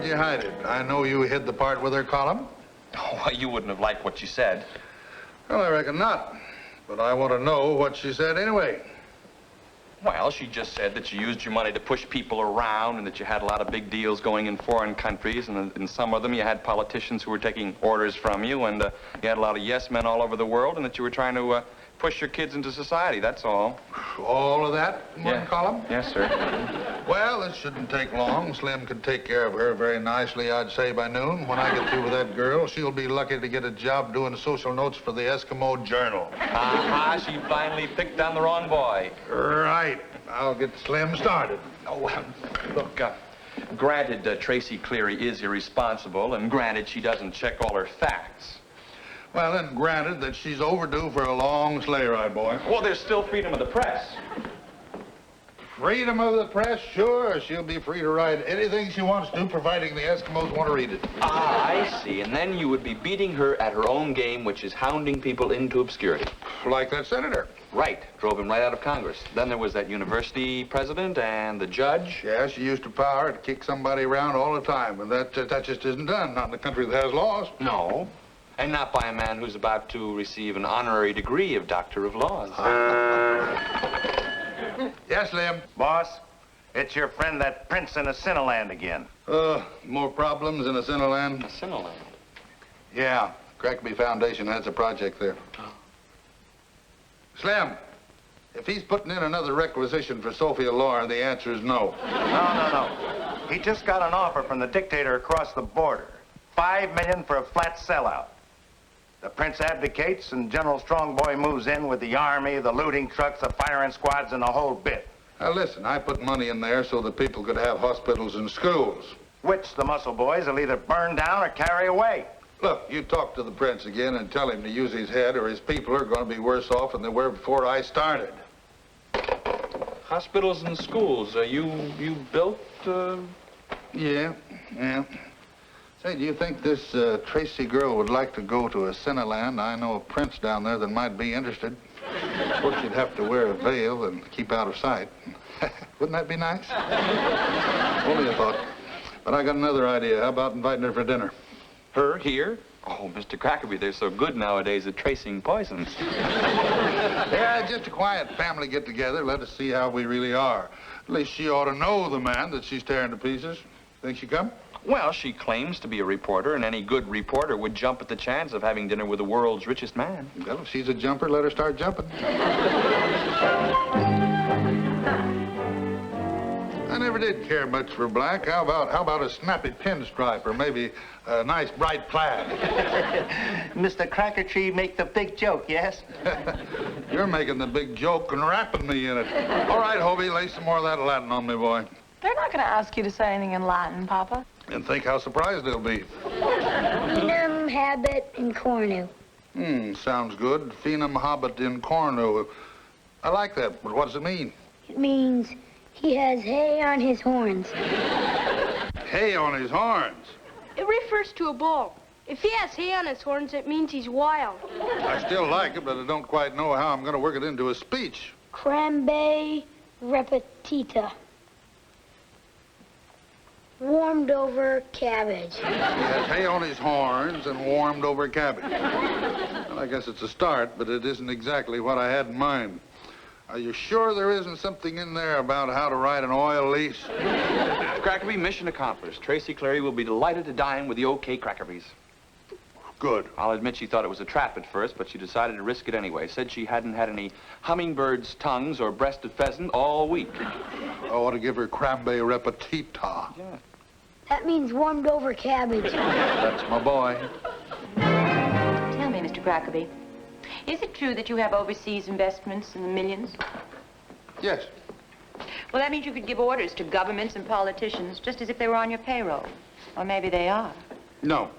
Where'd you hide it? I know you hid the part with her column. Oh, well, you wouldn't have liked what she said. Well, I reckon not. But I want to know what she said anyway. Well, she just said that you used your money to push people around and that you had a lot of big deals going in foreign countries, and in some of them you had politicians who were taking orders from you, and you had a lot of yes men all over the world, and that you were trying to push your kids into society, that's all. All of that in one column? Yes, sir. Well, it shouldn't take long. Slim could take care of her very nicely, I'd say, by noon. When I get through with that girl, she'll be lucky to get a job doing social notes for the Eskimo Journal. Aha, she finally picked on the wrong boy. Right. I'll get Slim started. Oh, look, granted, Tracy Cleary is irresponsible, and granted, she doesn't check all her facts. Well, then, granted that she's overdue for a long sleigh ride, boy. Well, there's still freedom of the press. Freedom of the press? Sure. She'll be free to write anything she wants to, providing the Eskimos want to read it. Ah, I see. And then you would be beating her at her own game, which is hounding people into obscurity. Like that senator. Right. Drove him right out of Congress. Then there was that university president and the judge. Yeah, she used her power to kick somebody around all the time, and that just isn't done. Not in a country that has laws. No. And not by a man who's about to receive an honorary degree of Doctor of Laws. Yes, Slim. Boss, it's your friend that prince in a Cineland again. More problems in a Cineland? A Cineland? Yeah, Crackerby Foundation has a project there. Oh. Slim, if he's putting in another requisition for Sophia Loren, the answer is no. No. He just got an offer from the dictator across the border. $5 million for a flat sellout. The prince abdicates and General Strongboy moves in with the army, the looting trucks, the firing squads, and the whole bit. Now listen, I put money in there so that people could have hospitals and schools. Which the muscle boys will either burn down or carry away. Look, you talk to the prince again and tell him to use his head or his people are going to be worse off than they were before I started. Hospitals and schools, you built, Yeah. Say, do you think this Tracy girl would like to go to a Cineland? I know a prince down there that might be interested. Of course, she'd have to wear a veil and keep out of sight. Wouldn't that be nice? Only a thought. But I got another idea. How about inviting her for dinner? her here? Oh, Mr. Crackerby, they're so good nowadays at tracing poisons. Yeah, just a quiet family get-together. Let us see how we really are. At least she ought to know the man that she's tearing to pieces. Think she come? Well, she claims to be a reporter, and any good reporter would jump at the chance of having dinner with the world's richest man. Well, if she's a jumper, let her start jumping. I never did care much for black. How about a snappy pinstripe or maybe a nice bright plaid? Mr. Crackertree make the big joke, yes? You're making the big joke and wrapping me in it. All right, Hobie, lay some more of that Latin on me, boy. They're not going to ask you to say anything in Latin, Papa. And think how surprised they'll be. Finum habet in cornu. Sounds good. Finum habet in cornu. I like that, but what does it mean? It means he has hay on his horns. Hay on his horns? It refers to a bull. If he has hay on his horns, it means he's wild. I still like it, but I don't quite know how I'm going to work it into a speech. Crambe repetita. Warmed over cabbage. He has hay on his horns and warmed over cabbage. Well, I guess it's a start, but it isn't exactly what I had in mind. Are you sure there isn't something in there about how to write an oil lease? Crackerby, mission accomplished. Tracy Cleary will be delighted to dine with the OK Crackerbys. Good. I'll admit she thought it was a trap at first, but she decided to risk it anyway. Said she hadn't had any hummingbird's tongues or breasted pheasant all week. I ought to give her crambe repetita. Yeah. That means warmed over cabbage. That's my boy. Tell me, Mr. Crackerby, is it true that you have overseas investments in the millions? Yes. Well, that means you could give orders to governments and politicians just as if they were on your payroll. Or maybe they are. No.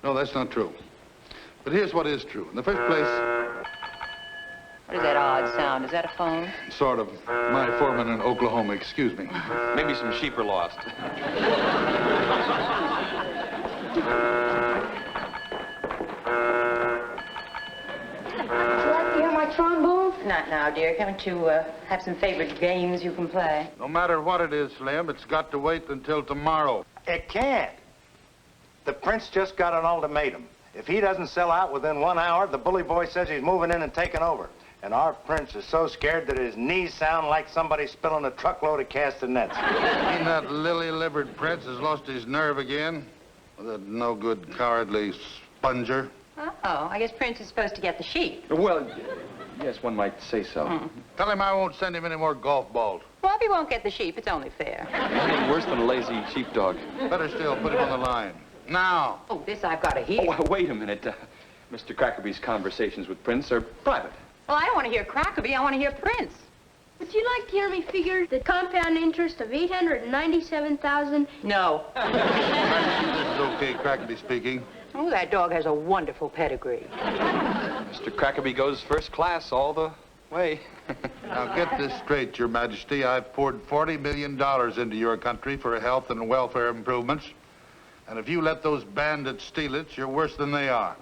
No, that's not true. But here's what is true. In the first place... What is that odd sound? Is that a phone? Sort of. My foreman in Oklahoma, excuse me. Maybe some sheep are lost. Would you like to hear my trombone? Not now, dear. Coming to have some favorite games you can play. No matter what it is, Slim, it's got to wait until tomorrow. It can't. The prince just got an ultimatum. If he doesn't sell out within 1 hour, the bully boy says he's moving in and taking over. And our prince is so scared that his knees sound like somebody spilling a truckload of castanets. Ain't that lily-livered prince has lost his nerve again? That no-good, cowardly sponger. Oh, I guess Prince is supposed to get the sheep. Well, yes, one might say so. Tell him I won't send him any more golf balls. Well, if he won't get the sheep, it's only fair. Anything worse than a lazy sheepdog. Better still, put him on the line. Now. Oh, this I've got to hear. Oh, wait a minute. Mr. Crackerby's conversations with Prince are private. Well, I don't want to hear Crackerby. I want to hear Prince. Would you like to hear me figure the compound interest of $897,000? No. This is okay, Crackerby speaking. Oh, that dog has a wonderful pedigree. Mr. Crackerby goes first class all the way. Now, get this straight, Your Majesty. I've poured $40 million into your country for health and welfare improvements. And if you let those bandits steal it, you're worse than they are.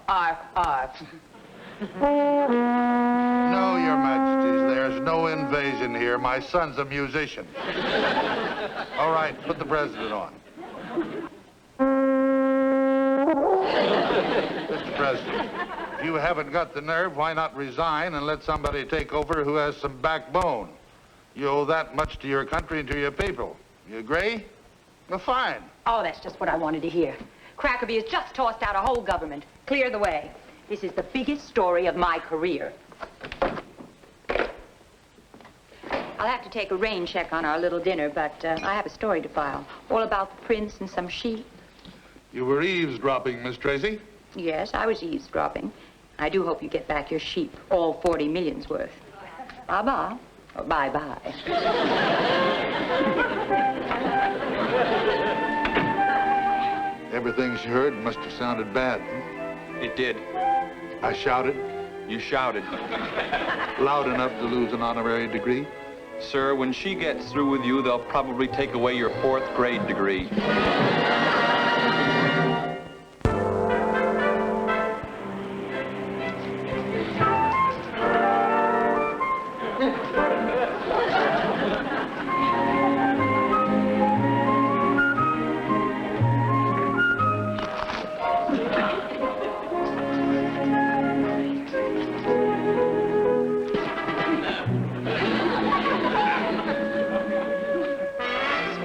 No, Your Majesties, there's no invasion here. My son's a musician. All right, put the president on. Mr. President, if you haven't got the nerve, why not resign and let somebody take over who has some backbone? You owe that much to your country and to your people. You agree? Well, fine. Oh, that's just what I wanted to hear. Crackerby has just tossed out a whole government. Clear the way. This is the biggest story of my career. I'll have to take a rain check on our little dinner, but I have a story to file. All about the prince and some sheep. You were eavesdropping, Miss Tracy. Yes, I was eavesdropping. I do hope you get back your sheep, all 40 million's worth. Bye-bye. Or bye-bye. Everything she heard must have sounded bad. It did. I shouted You shouted. loud enough to lose an honorary degree. Sir, when she gets through with you, they'll probably take away your 4th grade degree.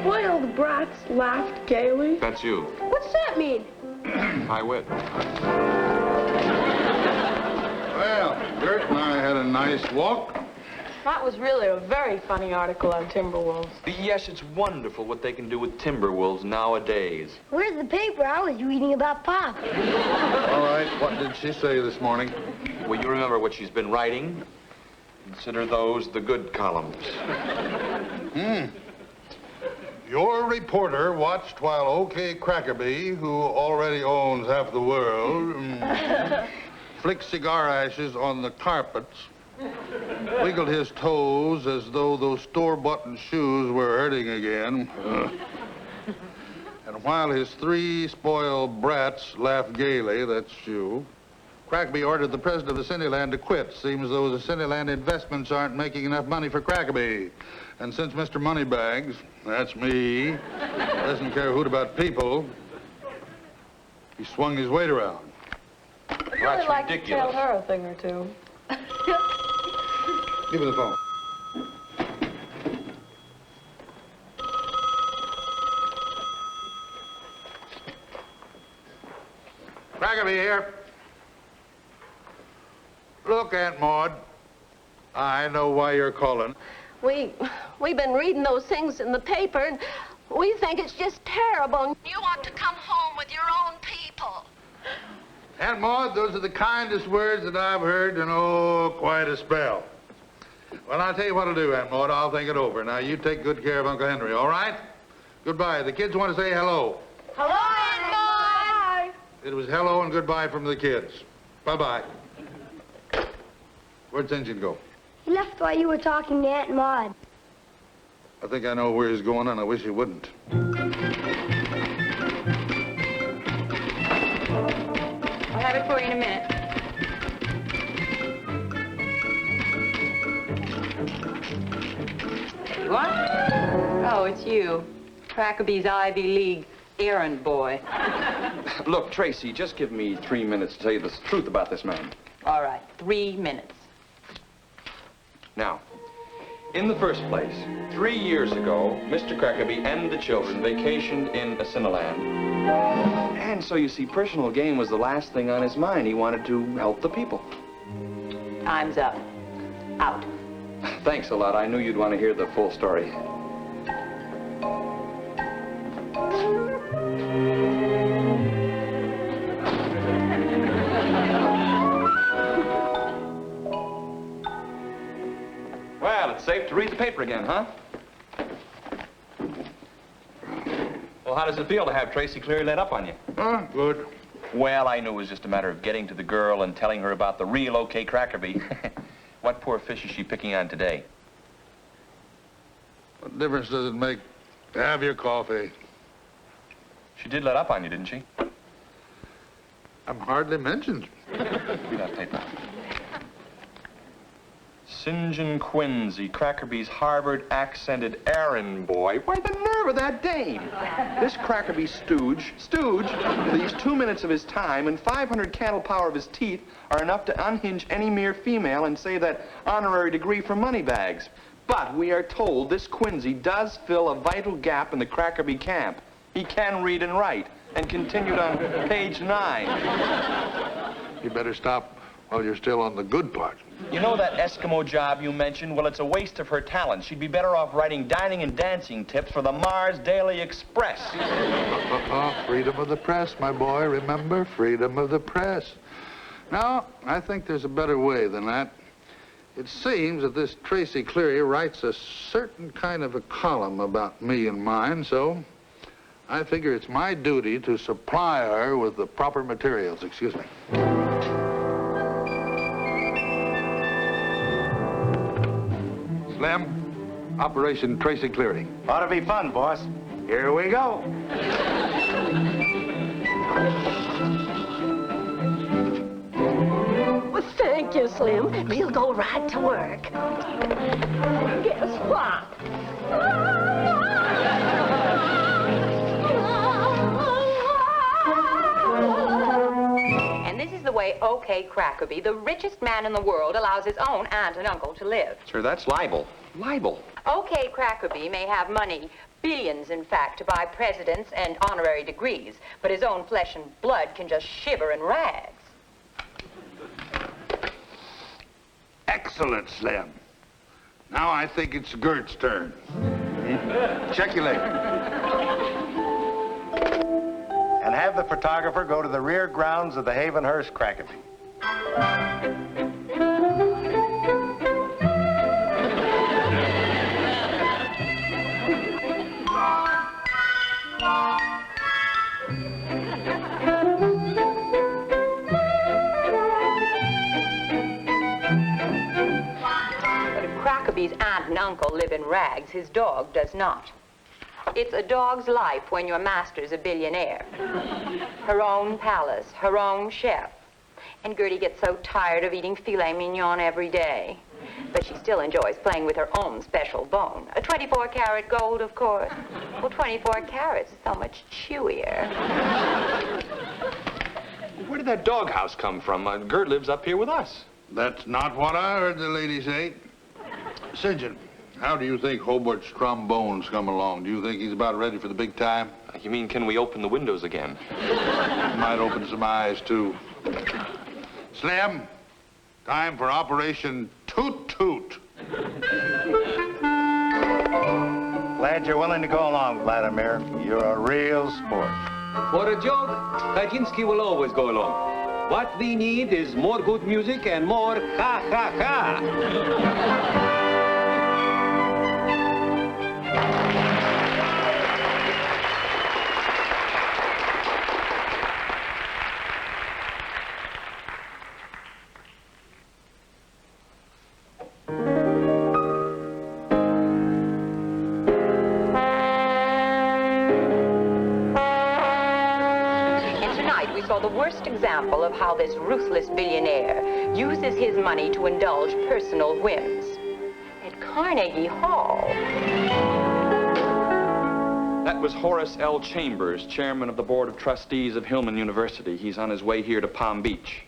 Spoiled brats laughed gaily. That's you. What's that mean? High wit. Well, Gert and I had a nice walk. That was really a very funny article on Timberwolves. Yes, it's wonderful what they can do with timber wolves nowadays. Where's the paper? I was reading about Pop. All right, what did she say this morning? Well, you remember what she's been writing? Consider those the good columns. Your reporter watched while OK Crackerby, who already owns half the world, flicked cigar ashes on the carpets, wiggled his toes as though those store-button shoes were hurting again. And while his 3 spoiled brats laughed gaily, that's you, Crackerby ordered the president of the Cindyland to quit. Seems though the Cindyland investments aren't making enough money for Crackerby. And since Mr. Moneybags, that's me, doesn't care a hoot about people, he swung his weight around. I'd really like to tell her a thing or two. Give me the phone. Crackerby here. Look, Aunt Maud, I know why you're calling. We've been reading those things in the paper, and we think it's just terrible. You want to come home with your own people. Aunt Maud, those are the kindest words that I've heard in, oh, quite a spell. Well, I'll tell you what I'll do, Aunt Maud. I'll think it over. Now, you take good care of Uncle Henry, all right? Goodbye. The kids want to say hello. Hello, Aunt Maud. It was hello and goodbye from the kids. Bye-bye. Where'd St. go? He left while you were talking to Aunt Maud. I think I know where he's going, and I wish he wouldn't. I'll have it for you in a minute. What? Oh, it's you. Crackerby's Ivy League errand boy. Look, Tracy, just give me 3 minutes to tell you the truth about this man. All right, 3 minutes. Now, in the first place, 3 years ago, Mr. Crackerby and the children vacationed in Asinaland. And so, you see, personal gain was the last thing on his mind. He wanted to help the people. Time's up. Out. Thanks a lot. I knew you'd want to hear the full story. Well, it's safe to read the paper again, huh? Well, how does it feel to have Tracy Cleary let up on you? Good. Well, I knew it was just a matter of getting to the girl and telling her about the real OK Crackerby. What poor fish is she picking on today? What difference does it make? Have your coffee. She did let up on you, didn't she? I'm hardly mentioned. Read that paper. St. John Quincy, Crackerby's Harvard-accented errand boy. Why, the nerve of that dame! This Crackerby stooge, these 2 minutes of his time and 500 candle power of his teeth are enough to unhinge any mere female and save that honorary degree for money bags. But we are told this Quincy does fill a vital gap in the Crackerby camp. He can read and write, and continued on page 9. You better stop while you're still on the good part. You know that Eskimo job you mentioned? Well, it's a waste of her talent. She'd be better off writing dining and dancing tips for the Mars Daily Express. Freedom of the press, my boy. Remember, freedom of the press. No, I think there's a better way than that. It seems that this Tracy Cleary writes a certain kind of a column about me and mine, so I figure it's my duty to supply her with the proper materials. Excuse me. Slim, Operation Tracy Cleary. Ought to be fun, boss. Here we go. Well, thank you, Slim. We'll go right to work. Guess what? And this is the way OK Crackerby, the richest man in the world, allows his own aunt and uncle to live. Sir, that's libel. Libel. OK Crackerby may have money, billions, in fact, to buy presidents and honorary degrees, but his own flesh and blood can just shiver in rags. Excellent, Slim. Now I think it's Gert's turn. Check you later. And have the photographer go to the rear grounds of the Havenhurst Crackerby. Crackerby's aunt and uncle live in rags. His dog does not. It's a dog's life when your master's a billionaire. Her own palace, her own chef. And Gertie gets so tired of eating filet mignon every day. But she still enjoys playing with her own special bone. A 24-karat gold, of course. Well, 24 carats is so much chewier. Where did that doghouse come from? Gert lives up here with us. That's not what I heard the lady say. St. John, how do you think Hobart's trombone's come along? Do you think he's about ready for the big time? You mean, can we open the windows again? Might open some eyes, too. Slim, time for Operation Toot Toot. Glad you're willing to go along, Vladimir. You're a real sport. For a joke, Kaczynski will always go along. What we need is more good music and more ha-ha-ha. The worst example of how this ruthless billionaire uses his money to indulge personal whims. At Carnegie Hall. That was Horace L. Chambers, chairman of the Board of Trustees of Hillman University. He's on his way here to Palm Beach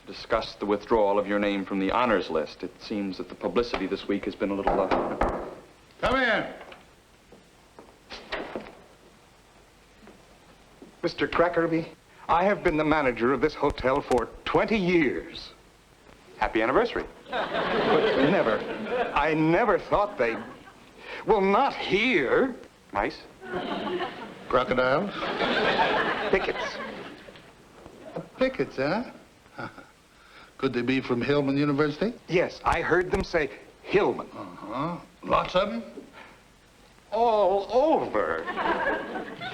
to discuss the withdrawal of your name from the honors list. It seems that the publicity this week has been a little... Come in. Mr. Crackerby, I have been the manager of this hotel for 20 years. Happy anniversary. But I never thought they'd... Well, not here. Mice? Crocodiles? Pickets. Pickets, huh? Could they be from Hillman University? Yes, I heard them say Hillman. Uh-huh. Lots of them? All over.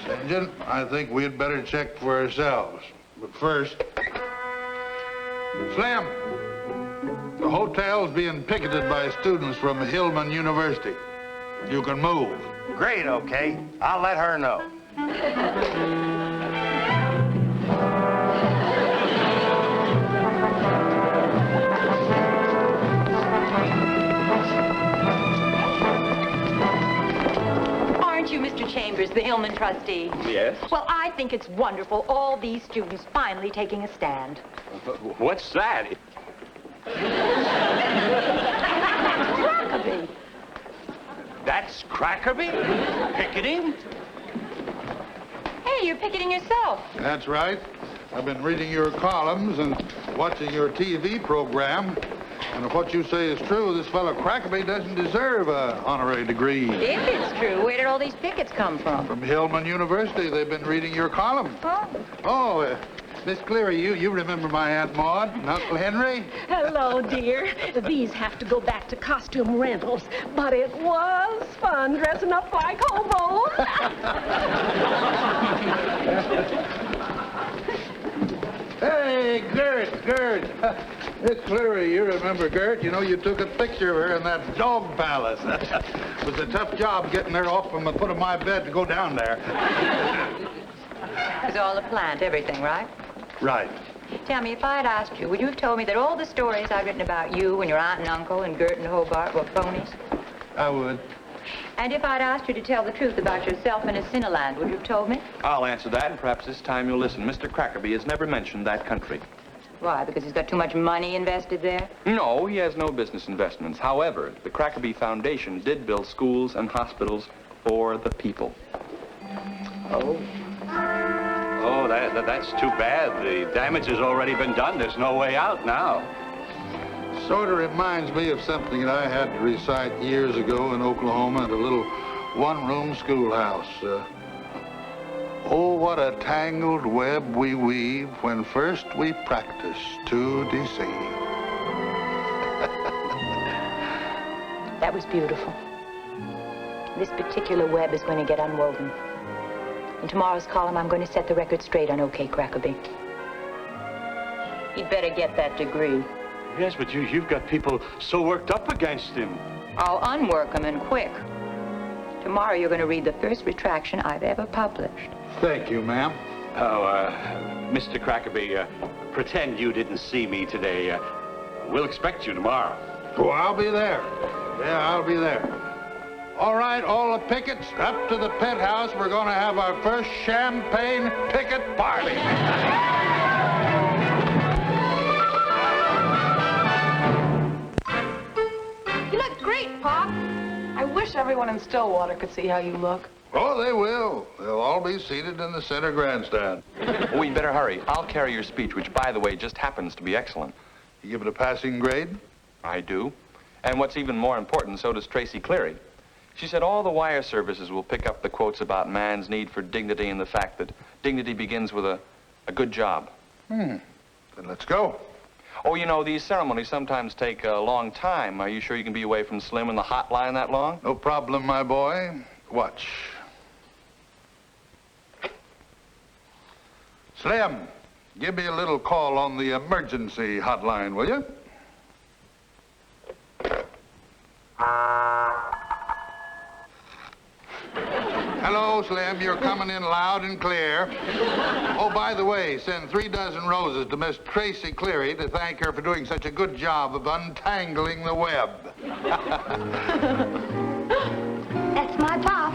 St. John, I think we'd better check for ourselves. But first... Slim! The hotel's being picketed by students from Hillman University. You can move. Great, okay. I'll let her know. Aren't you, Mr. Chambers, the Hillman trustee? Yes? Well, I think it's wonderful, all these students finally taking a stand. What's that? Crackerby. That's Crackerby? Picketing? Hey, you're picketing yourself. That's right. I've been reading your columns and watching your TV program. And if what you say is true, this fellow Crackerby doesn't deserve an honorary degree. If it's true, where did all these pickets come from? From Hillman University. They've been reading your columns. Oh. Oh, Miss Cleary, you remember my Aunt Maud and Uncle Henry? Hello, dear. These have to go back to costume rentals, but it was fun dressing up like hobos. Hey, Gert. Miss Cleary, you remember Gert? You know, you took a picture of her in that dog palace. It was a tough job getting her off from the foot of my bed to go down there. It was all a plant, everything, right? Right. Tell me, if I had asked you, would you have told me that all the stories I've written about you and your aunt and uncle and Gert and Hobart were phonies? I would. And if I'd asked you to tell the truth about yourself in a Cineland, would you have told me? I'll answer that, and perhaps this time you'll listen. Mr. Crackerby has never mentioned that country. Why, because he's got too much money invested there? No, he has no business investments. However, the Crackerby Foundation did build schools and hospitals for the people. Oh, that's too bad. The damage has already been done. There's no way out now. Sort of reminds me of something that I had to recite years ago in Oklahoma at a little one-room schoolhouse. Oh, what a tangled web we weave when first we practice to deceive. That was beautiful. This particular web is going to get unwoven. In tomorrow's column, I'm going to set the record straight on OK Crackerby. He'd better get that degree. Yes, but you've got people so worked up against him. I'll unwork him and quick. Tomorrow, you're going to read the first retraction I've ever published. Thank you, ma'am. Oh, Mr. Crackerby, pretend you didn't see me today. We'll expect you tomorrow. Oh, I'll be there. Yeah, I'll be there. All right, all the pickets, up to the penthouse. We're going to have our first champagne picket party. You look great, Pop. I wish everyone in Stillwater could see how you look. Oh, they will. They'll all be seated in the center grandstand. Oh, we'd better hurry. I'll carry your speech, which, by the way, just happens to be excellent. You give it a passing grade? I do. And what's even more important, so does Tracy Cleary. She said all the wire services will pick up the quotes about man's need for dignity and the fact that dignity begins with a good job. Then let's go. Oh, you know, these ceremonies sometimes take a long time. Are you sure you can be away from Slim and the hotline that long? No problem, my boy. Watch. Slim, give me a little call on the emergency hotline, will you? Hello, Slim. You're coming in loud and clear. Oh, by the way, send 3 dozen roses to Miss Tracy Cleary to thank her for doing such a good job of untangling the web. That's my Pop.